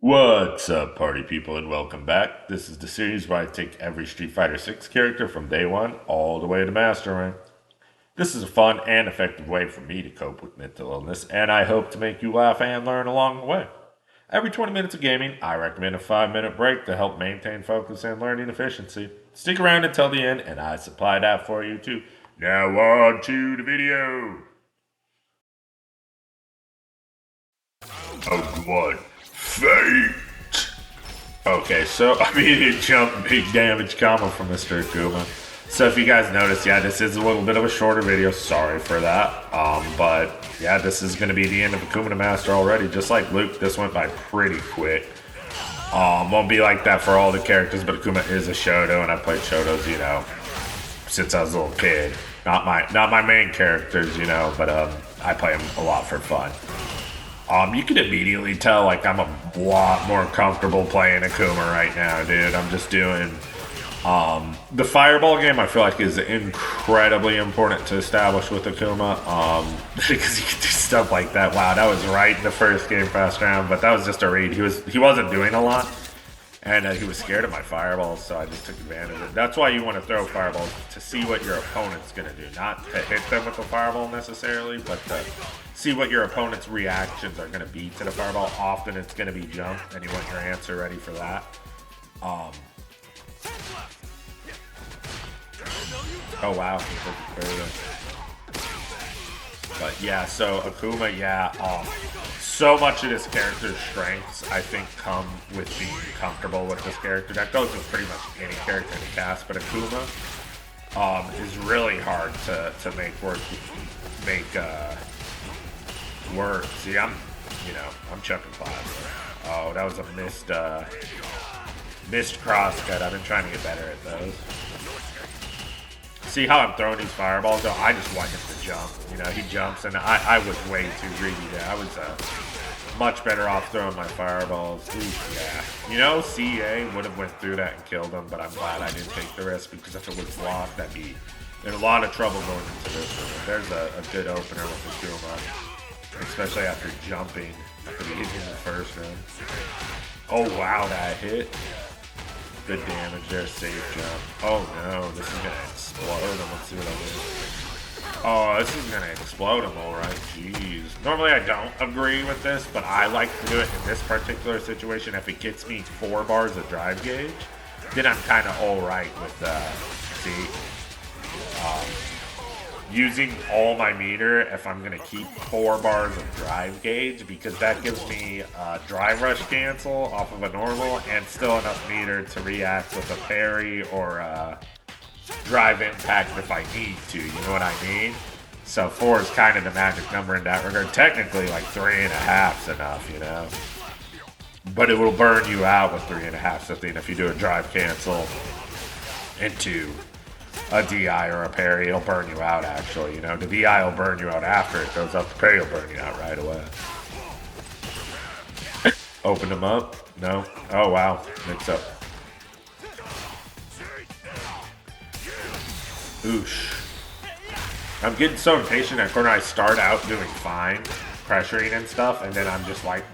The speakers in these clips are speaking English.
What's up, party people, and welcome back. This is the series where I take every Street Fighter 6 character from day one all the way to Master Rank. This is a fun and effective way for me to cope with mental illness, and I hope to make you laugh and learn along the way. Every 20 minutes of gaming, I recommend a 5-minute break to help maintain focus and learning efficiency. Stick around until the end, and I supply that for you too. Now on to the video. Oh, God. Fate! Okay, so immediate jump, big damage combo from Mr. Akuma. So if you guys notice, yeah, this is a little bit of a shorter video. Sorry for that. But yeah, this is going to be the end of Akuma to Master already. Just like Luke, this went by pretty quick. Won't be like that for all the characters, but Akuma is a Shoto, and I played Shotos, since I was a little kid. Not my main characters, but I play them a lot for fun. You can immediately tell, like, I'm a lot more comfortable playing Akuma right now, dude. I'm just doing, the fireball game I feel like is incredibly important to establish with Akuma, because you can do stuff like that. Wow, that was right in the first game fast round, but that was just a read. He wasn't doing a lot, and he was scared of my fireballs, so I just took advantage of it. That's why you want to throw fireballs, to see what your opponent's going to do. Not to hit them with the fireball necessarily, but to see what your opponent's reactions are going to be to the fireball. Often it's going to be jump, and you want your answer ready for that. Oh wow, but yeah, so Akuma, yeah, so much of this character's strengths, I think, come with being comfortable with this character. That goes with pretty much any character in the cast, but Akuma is really hard to make work. See, I'm chucking plasma. Oh, that was a missed cross cut. I've been trying to get better at those. See how I'm throwing these fireballs? Oh, I just want him to jump. He jumps, and I was way too greedy there. I was much better off throwing my fireballs. Ooh, yeah. CA would have went through that and killed him, but I'm glad I didn't take the risk, because if it was blocked, I'd be in a lot of trouble going into this one. There's a good opener with the Akuma, especially after jumping at the beginning of the first round. Oh, wow, that hit. Good damage there, safe jump. Oh no, this is gonna explode him. Let's see what I do. Oh, this is gonna explode him, alright. Jeez. Normally I don't agree with this, but I like to do it in this particular situation. If it gets me 4 bars of drive gauge, then I'm kind of alright with, using all my meter if I'm going to keep 4 bars of drive gauge, because that gives me drive rush cancel off of a normal and still enough meter to react with a parry or drive impact if I need to, you know what I mean? So 4 is kind of the magic number in that regard. Technically, like 3.5 is enough, but it will burn you out with 3.5 something if you do a drive cancel into a DI or a parry. It'll burn you out, actually. The DI will burn you out after it goes up. The parry will burn you out right away. Open them up. No. Oh, wow. Mix up. Oosh. I'm getting so impatient at corner. I start out doing fine, pressuring and stuff, and then I'm just like,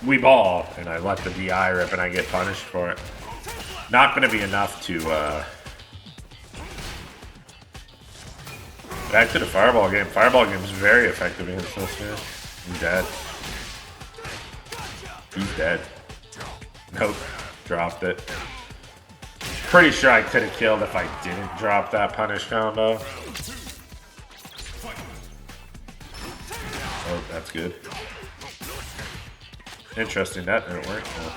we ball, and I let the DI rip, and I get punished for it. Not going to be enough to, back to the fireball game. Fireball game is very effective against this dude. He's dead. He's dead. Nope. Dropped it. Pretty sure I could have killed if I didn't drop that punish combo. Oh, that's good. Interesting, that didn't work. No.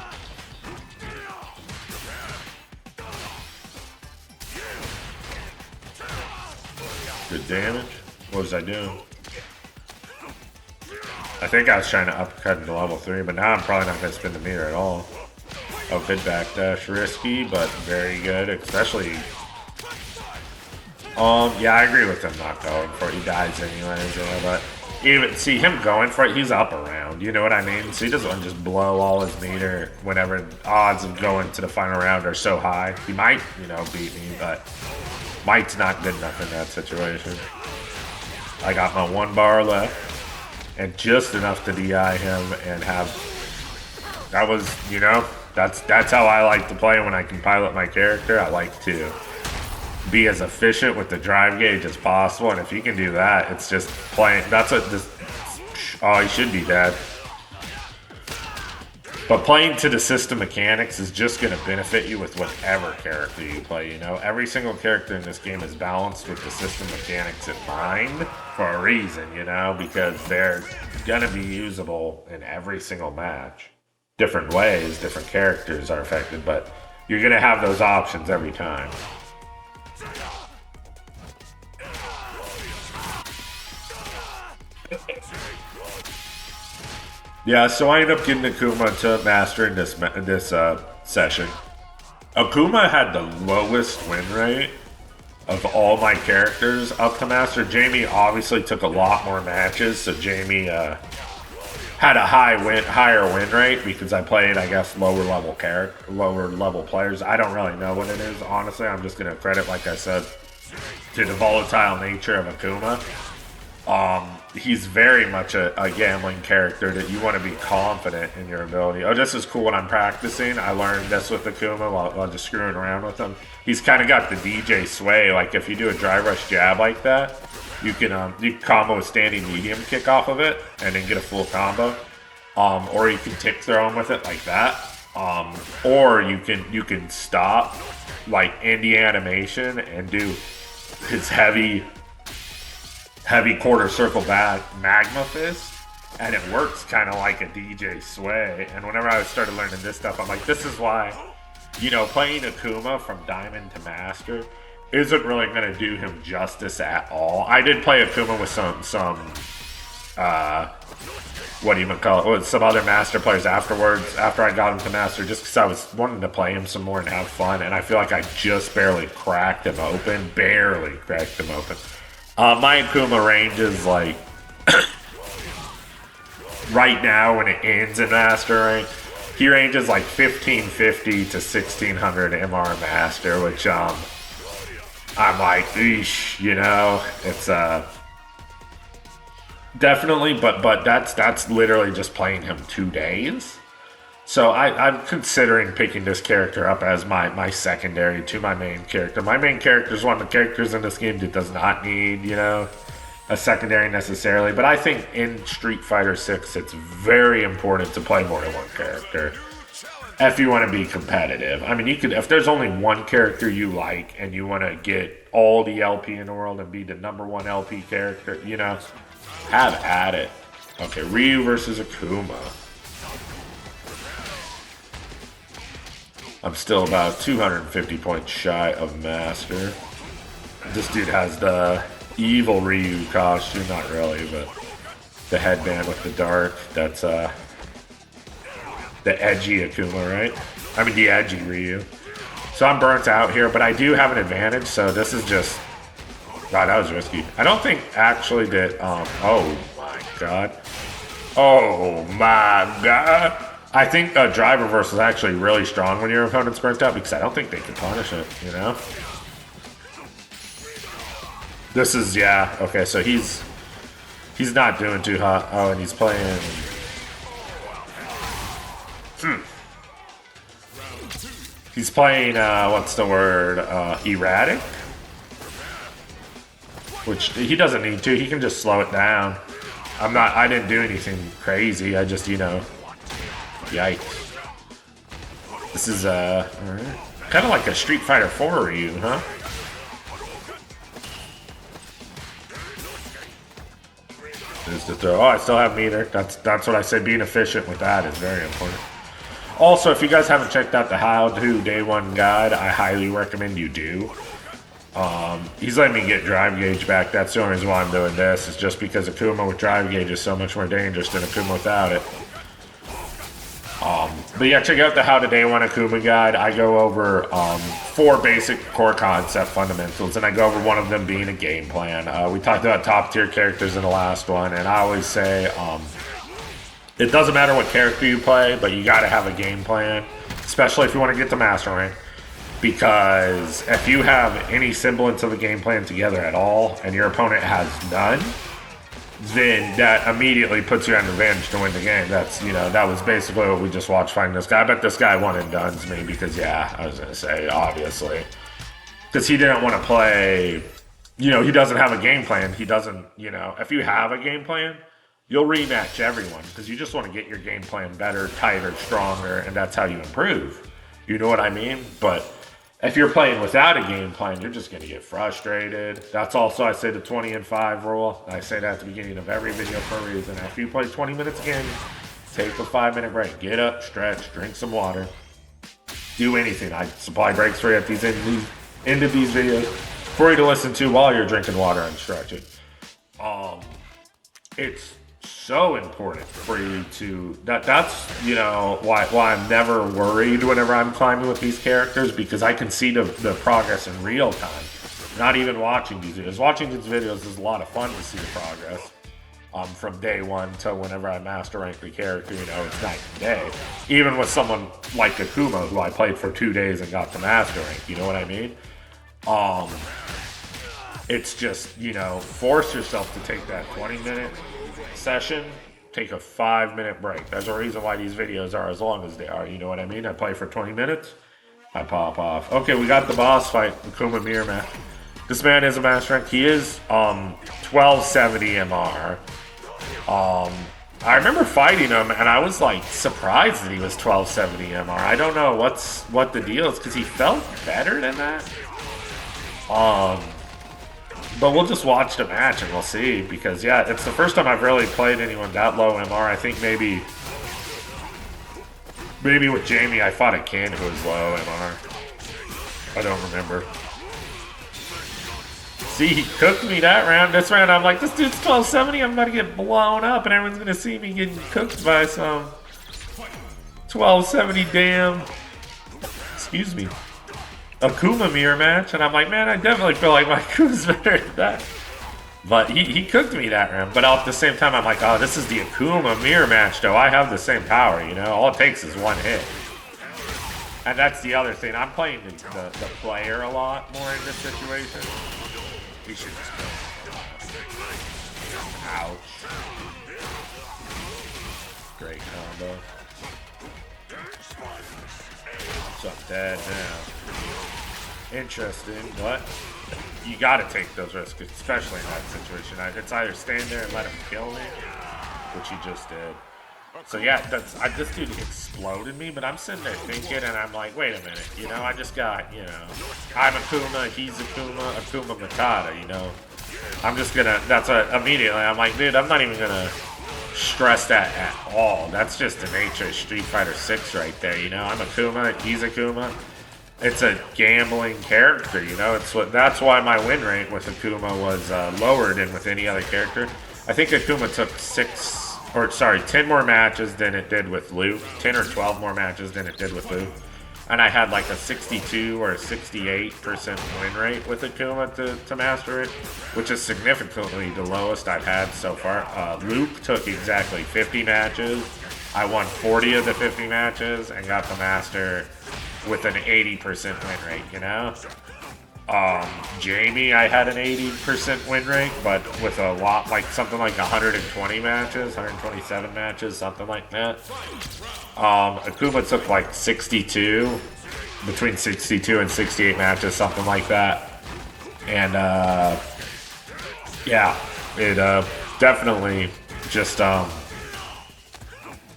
Good damage. What was I doing? I think I was trying to uppercut into level 3, but now I'm probably not going to spin the meter at all. Oh, good backdash. Risky, but very good, especially... yeah, I agree with him not going for it. He dies anyways, but... Even, see, him going for it, he's up around, you know what I mean? So he doesn't want to just blow all his meter whenever odds of going to the final round are so high. He might, beat me, but... Might's not good enough in that situation. I got my 1 bar left, and just enough to DI him and have that was, you know, that's how I like to play when I can pilot my character. I like to be as efficient with the drive gauge as possible, and if you can do that, it's just playing. That's what this. Oh, he should be dead. But playing to the system mechanics is just going to benefit you with whatever character you play, you know? Every single character in this game is balanced with the system mechanics in mind for a reason, you know? Because they're going to be usable in every single match. Different ways, different characters are affected, but you're going to have those options every time. Yeah, so I ended up getting Akuma to master in this session. Akuma had the lowest win rate of all my characters up to master. Jamie obviously took a lot more matches, so Jamie had a higher win rate because I played, I guess, lower level players. I don't really know what it is, honestly. I'm just gonna credit, like I said, to the volatile nature of Akuma. He's very much a gambling character that you want to be confident in your ability. Oh, this is cool when I'm practicing. I learned this with Akuma while just screwing around with him. He's kind of got the DJ sway. Like if you do a drive rush jab like that, you can combo a standing medium kick off of it and then get a full combo. Or you can tick throw him with it like that. Or you can stop like in the animation and do his heavy quarter circle back magma fist, and it works kind of like a DJ sway. And whenever I started learning this stuff, I'm like, this is why, you know, playing Akuma from Diamond to Master isn't really going to do him justice at all. I did play Akuma with some what do you call it, some other Master players afterwards, after I got him to Master, just because I was wanting to play him some more and have fun, and I feel like I just barely cracked him open. My Akuma range is like, right now when it ends in Master rank, he ranges like 1550 to 1600 MR Master, which I'm like, eesh, you know, it's definitely, but that's literally just playing him 2 days. So I'm considering picking this character up as my secondary to my main character. My main character is one of the characters in this game that does not need, you know, a secondary necessarily. But I think in Street Fighter 6, it's very important to play more than one character if you want to be competitive. I mean, you could, if there's only one character you like and you want to get all the LP in the world and be the #1 LP character, you know, have at it. Okay, Ryu versus Akuma. I'm still about 250 points shy of Master. This dude has the evil Ryu costume, not really, but the headband with the dark. That's the edgy Akuma, right? I mean the edgy Ryu. So I'm burnt out here, but I do have an advantage, so this is just... God, that was risky. I don't think actually that... oh my god. Oh my god. I think drive reverse is actually really strong when your opponent's burnt out because I don't think they can punish it, you know? This is, yeah, okay, so he's not doing too hot. Oh, and he's playing... He's playing, what's the word, erratic? Which, he doesn't need to, he can just slow it down. I didn't do anything crazy, I just, you know... Yikes. This is, alright. Kind of like a Street Fighter 4 Ryu, huh? There's the throw. Oh, I still have meter. That's what I said. Being efficient with that is very important. Also, if you guys haven't checked out the How To Day 1 guide, I highly recommend you do. He's letting me get drive gauge back. That's the only reason why I'm doing this. It's just because Akuma with drive gauge is so much more dangerous than Akuma without it. But yeah, check out the How to Day 1 Akuma guide. I go over 4 basic core concept fundamentals, and I go over one of them being a game plan. We talked about top tier characters in the last one, and I always say it doesn't matter what character you play, but you got to have a game plan, especially if you want to get to Master Rank. Because if you have any semblance of a game plan together at all, and your opponent has none, then that immediately puts you at an advantage to win the game. That's, you know, that was basically what we just watched fighting this guy. I bet this guy one and done's me because, yeah, I was going to say, obviously. Because he didn't want to play, you know, he doesn't have a game plan. He doesn't, you know, if you have a game plan, you'll rematch everyone because you just want to get your game plan better, tighter, stronger, and that's how you improve. You know what I mean? But if you're playing without a game plan, you're just going to get frustrated. That's also, I say, the 20 and 5 rule. I say that at the beginning of every video for a reason. After you play 20 minutes again, take a 5-minute break. Get up, stretch, drink some water. Do anything. I supply breaks for you at these end of these videos for you to listen to while you're drinking water and stretching. It's so important for you to that's you know why I'm never worried whenever I'm climbing with these characters, because I can see the progress in real time, not even watching these videos. Watching these videos is a lot of fun to see the progress from day one to whenever I master rank the character. You know, it's night and day, even with someone like Akuma, who I played for 2 days and got to master rank. You know what I mean? It's just, you know, force yourself to take that 20-minute session, take a 5-minute break. There's a reason why these videos are as long as they are. You know what I mean? I play for 20 minutes, I pop off. Okay, we got the boss fight, Akuma mirror match. This man is a master rank. He is 1270 MR. I remember fighting him and I was like surprised that he was 1270 MR. I don't know what the deal is, because he felt better than that. But we'll just watch the match and we'll see, because yeah, it's the first time I've really played anyone that low MR. I think maybe with Jamie I fought a Ken who was low MR. I don't remember. See, he cooked me that round. This round I'm like, this dude's 1270, I'm about to get blown up and everyone's gonna see me getting cooked by some 1270 damn, excuse me, Akuma mirror match, and I'm like, man, I definitely feel like my Akuma's better than that. But he cooked me that round. But at the same time, I'm like, oh, this is the Akuma mirror match, though. I have the same power, you know? All it takes is one hit. And that's the other thing. I'm playing the player a lot more in this situation. He should just go. Ouch. Great combo. So I'm dead now. Interesting, but you gotta take those risks, especially in that situation. It's either stand there and let him kill me, which he just did. So yeah, this dude exploded me, but I'm sitting there thinking, and I'm like, wait a minute, you know, I just got, you know, I'm Akuma, he's Akuma Matata, you know. I'm just gonna, that's what, immediately, I'm like, dude, I'm not even gonna stress that at all. That's just the nature of Street Fighter 6 right there, you know. I'm Akuma, he's Akuma. It's a gambling character, you know. That's why my win rate with Akuma was lower than with any other character. I think Akuma took 10 more matches than it did with Luke, 10 or 12 more matches than it did with Luke, and I had like a 62 or a 68% win rate with Akuma to master it, which is significantly the lowest I've had so far. Luke took exactly 50 matches. I won 40 of the 50 matches and got the master with an 80% win rate, you know? Jamie, I had an 80% win rate, but with a lot, like something like 120 matches, 127 matches, something like that. Akuma took like 62, between 62 and 68 matches, something like that. And, yeah, it, definitely just,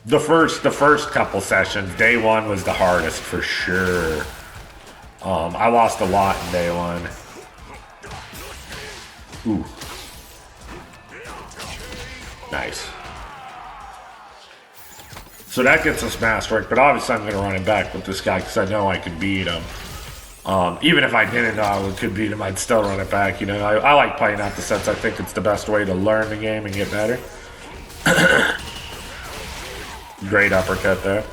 the first couple sessions, day one was the hardest for sure. I lost a lot in day one. Ooh. Nice. So that gets us master rank, but obviously I'm going to run it back with this guy because I know I can beat him. Even if I didn't know I could beat him, I'd still run it back. You know, I like playing out the sets. I think it's the best way to learn the game and get better. Great uppercut there.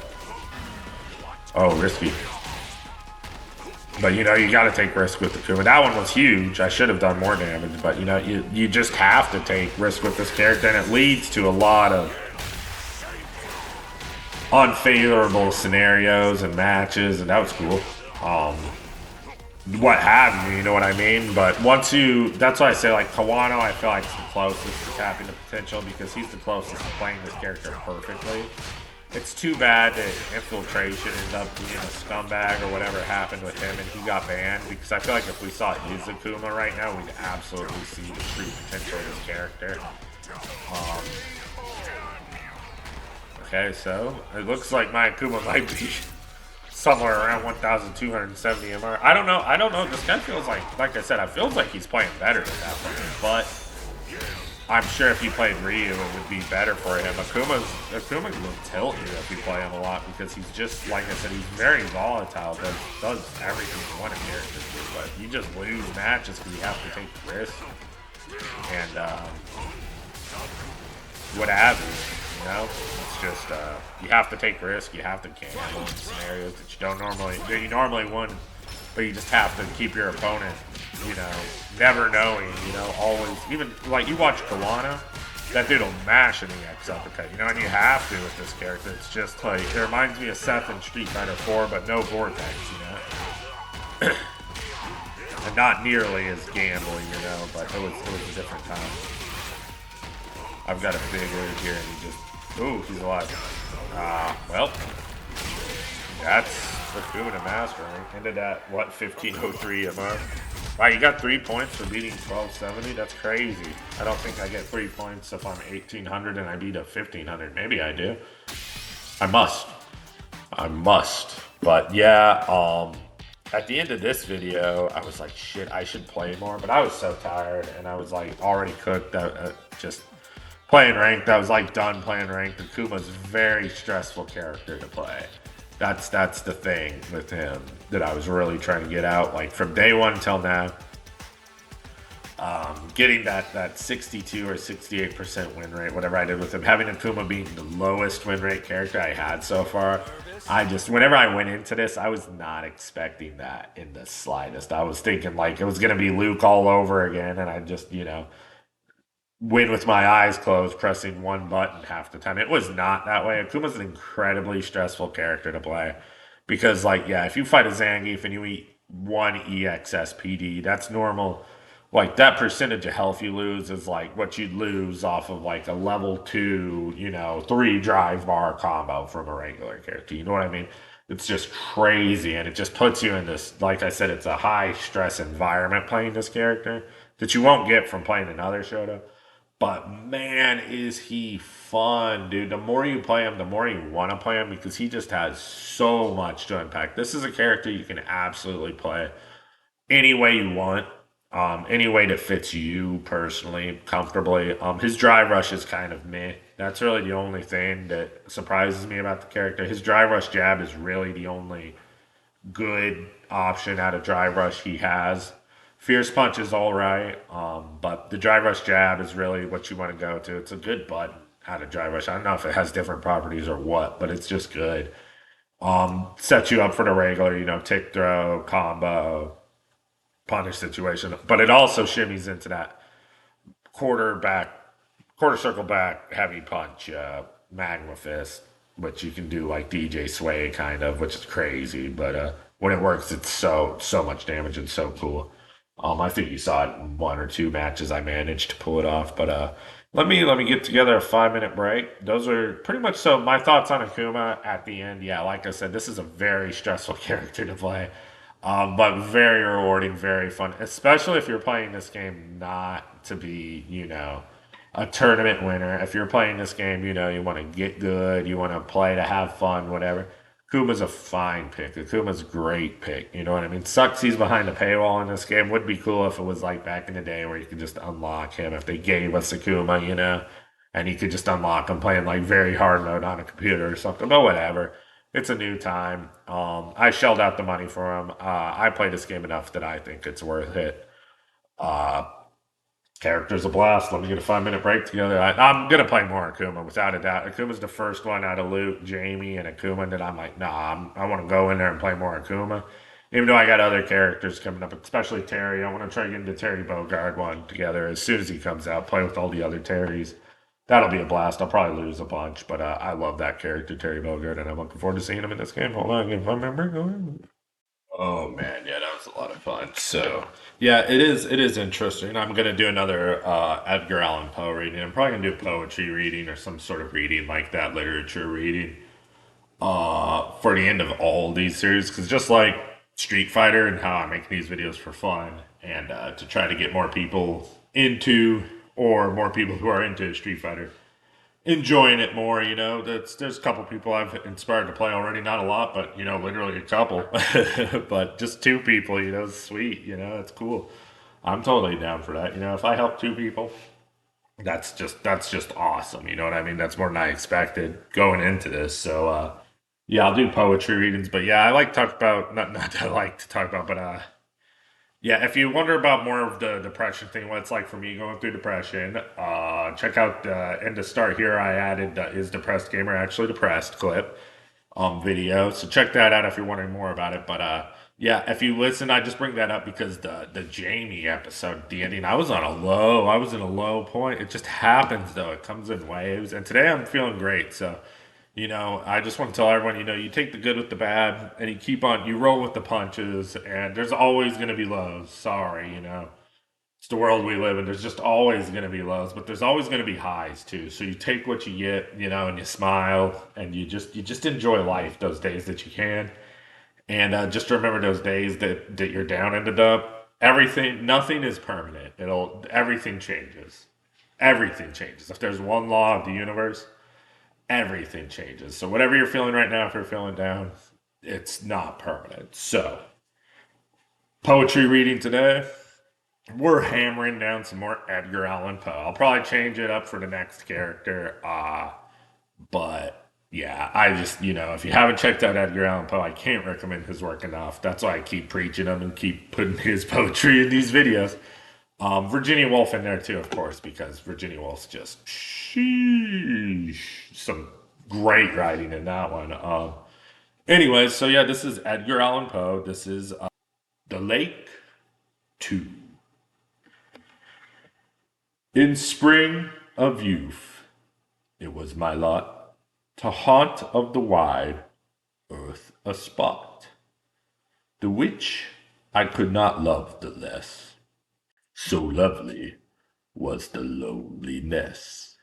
Oh, risky. But, you know, you got to take risk with the Akuma. That one was huge. I should have done more damage. But, you know, you just have to take risk with this character. And it leads to a lot of unfavorable scenarios and matches. And that was cool. what have you, you know what I mean? But once you, that's why I say like Kawano, I feel like is the closest to tapping the potential because he's the closest to playing this character perfectly. It's too bad that infiltration ended up being a scumbag or whatever happened with him and he got banned because I feel like if we saw his Akuma right now, we'd absolutely see the true potential of his character. Um, okay, so it looks like my Akuma might be somewhere around 1,270 MR. I don't know. I don't know. This guy feels like I said, I feels like he's playing better than that for me. But I'm sure if he played Ryu, it would be better for him. Akuma will tilt you if you play him a lot because he's just like I said, he's very volatile. Does everything you want a character to, but you just lose matches because you have to take risks and what have you. You know, it's just you have to take risks. You have to gamble in scenarios that you don't normally. That you normally wouldn't, but you just have to keep your opponent. You know, never knowing. You know, always. Even like you watch Galana, that dude will mash in the X uppercut. You know, and you have to with this character. It's just like it reminds me of Seth in Street Fighter 4, but no vortex. You know, and not nearly as gambling. You know, but it was a different time. I've got a big lead here, and he just. Ooh, he's alive. Well, that's Akuma to master rank. Ended at, what, 1503 MR? Wow, you got 3 points for beating 1270? That's crazy. I don't think I get 3 points if I'm 1800 and I beat a 1500. Maybe I do. I must. I must. But yeah, at the end of this video, I was like, shit, I should play more. But I was so tired, and I was like already cooked. Just playing ranked, I was like done playing ranked. Akuma's a very stressful character to play. That's the thing with him that I was really trying to get out. Like from day one till now, getting that 62 or 68% win rate, whatever I did with him, having Akuma being the lowest win rate character I had so far. I just, whenever I went into this, I was not expecting that in the slightest. I was thinking like it was going to be Luke all over again, and I just, win with my eyes closed, pressing one button half the time. It was not that way. Akuma's an incredibly stressful character to play because, like, yeah, if you fight a Zangief and you eat one EXSPD, that's normal. Like, that percentage of health you lose is like what you'd lose off of like a level two, 3 drive bar combo from a regular character. You know what I mean? It's just crazy, and it just puts you in this, like I said, it's a high stress environment playing this character that you won't get from playing another Shoto. But man, is he fun, dude. The more you play him, the more you want to play him because he just has so much to unpack. This is a character you can absolutely play any way you want, any way that fits you personally, comfortably. His drive rush is kind of meh. That's really the only thing that surprises me about the character. His drive rush jab is really the only good option out of drive rush he has. Fierce punch is all right, but the drive rush jab is really what you want to go to. It's a good button out of drive rush. I don't know if it has different properties or what, but it's just good. Sets you up for the regular, tick throw, combo, punish situation. But it also shimmies into that quarter back, quarter circle back, heavy punch, magma fist, which you can do like DJ Sway kind of, which is crazy. But when it works, it's so much damage and so cool. I think you saw it in 1 or 2 matches. I managed to pull it off, but let me get together a 5 minute break. Those are pretty much so my thoughts on Akuma at the end. Yeah, like I said, this is a very stressful character to play, but very rewarding, very fun, especially if you're playing this game not to be, a tournament winner. If you're playing this game, you want to get good, you want to play to have fun, whatever. Kuma's a fine pick. Akuma's a great pick. You know what I mean? Sucks he's behind the paywall in this game. Would be cool if it was like back in the day where you could just unlock him if they gave us Akuma, and you could just unlock him playing like very hard mode on a computer or something. But whatever. It's a new time. I shelled out the money for him. I play this game enough that I think it's worth it. Uh, Character's a blast. Let me get a 5 minute break together. I'm gonna play more Akuma without a doubt. Akuma's the first one out of Luke, Jamie, and Akuma that I'm like, nah, I want to go in there and play more Akuma. Even though I got other characters coming up, especially Terry. I want to try getting the Terry Bogard one together as soon as he comes out. Play with all the other Terrys. That'll be a blast. I'll probably lose a bunch, but I love that character, Terry Bogard, and I'm looking forward to seeing him in this game. Hold on, if I remember. Oh man, yeah, that was a lot of fun. So yeah, it is interesting. I'm gonna do another Edgar Allan Poe reading. I'm probably gonna do poetry reading or some sort of reading like that, literature reading, for the end of all these series. Because just like Street Fighter and how I make these videos for fun and to try to get more people into or more people who are into Street Fighter enjoying it more. There's a couple people I've inspired to play already. Not a lot, but literally a couple. But just two people. Sweet. It's cool. I'm totally down for that. If I help two people, that's just awesome. You know what I mean? That's more than I expected going into this. So yeah, I'll do poetry readings. But yeah, I like to talk about not that I like to talk about, but yeah, if you wonder about more of the depression thing, what it's like for me going through depression, check out and to start here, I added is depressed gamer actually depressed clip video. So check that out if you're wondering more about it. But yeah, if you listen, I just bring that up because the Jamie episode, the ending, I was on a low. I was in a low point. It just happens though. It comes in waves. And today I'm feeling great. So I just want to tell everyone, you take the good with the bad and you keep on, you roll with the punches, and there's always going to be lows. Sorry, it's the world we live in. There's just always going to be lows, but there's always going to be highs too. So you take what you get, and you smile and you just enjoy life those days that you can. And just remember those days that you're down in the dump. Everything, nothing is permanent. Everything changes. Everything changes. If there's one law of the universe, everything changes. So whatever you're feeling right now, if you're feeling down, it's not permanent. So poetry reading today. We're hammering down some more Edgar Allan Poe. I'll probably change it up for the next character. But yeah, I just, if you haven't checked out Edgar Allan Poe, I can't recommend his work enough. That's why I keep preaching him and keep putting his poetry in these videos. Virginia Woolf in there too, of course, because Virginia Woolf's just sheesh, some great writing in that one. Anyways, so yeah, this is Edgar Allan Poe. This is The Lake 2. In spring of youth, it was my lot to haunt of the wide earth a spot, the which I could not love the less, so lovely was the loneliness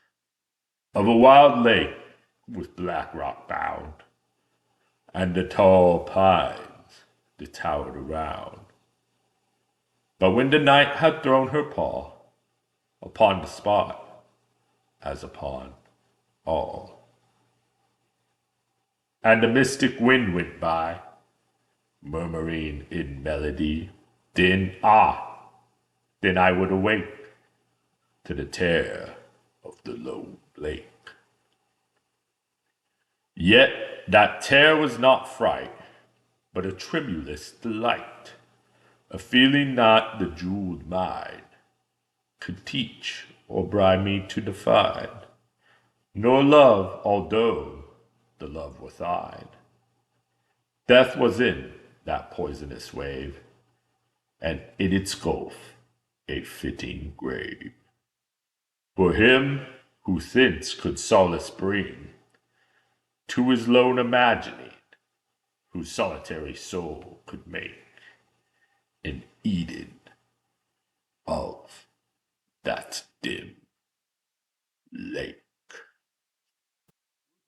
of a wild lake with black rock bound, and the tall pines that towered around. But when the night had thrown her paw upon the spot, as upon all, and the mystic wind went by, murmuring in melody, then I would awake to the terror of the lone lake. Yet that terror was not fright, but a tremulous delight, a feeling not the jeweled mind could teach or bribe me to define, nor love, although the love were thine. Death was in that poisonous wave, and in its gulf a fitting grave. For him who thence could solace bring to his lone imagining, whose solitary soul could make an Eden of that dim lake.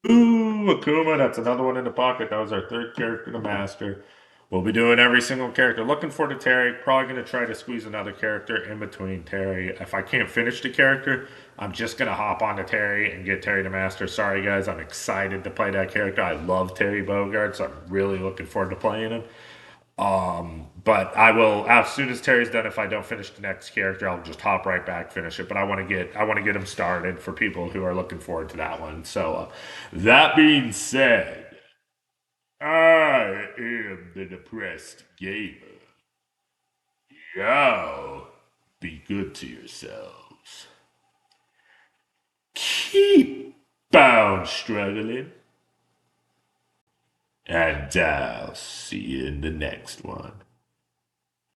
Ooh, Akuma, that's another one in the pocket. That was our third character to master. We'll be doing every single character. Looking forward to Terry. Probably going to try to squeeze another character in between Terry. If I can't finish the character, I'm just going to hop onto Terry and get Terry to master. Sorry, guys. I'm excited to play that character. I love Terry Bogard, so I'm really looking forward to playing him. But I will, as soon as Terry's done, if I don't finish the next character, I'll just hop right back, finish it. But I want to get him started for people who are looking forward to that one. So that being said, I am the depressed gamer. Y'all be good to yourselves. Keep on struggling. And I'll see you in the next one.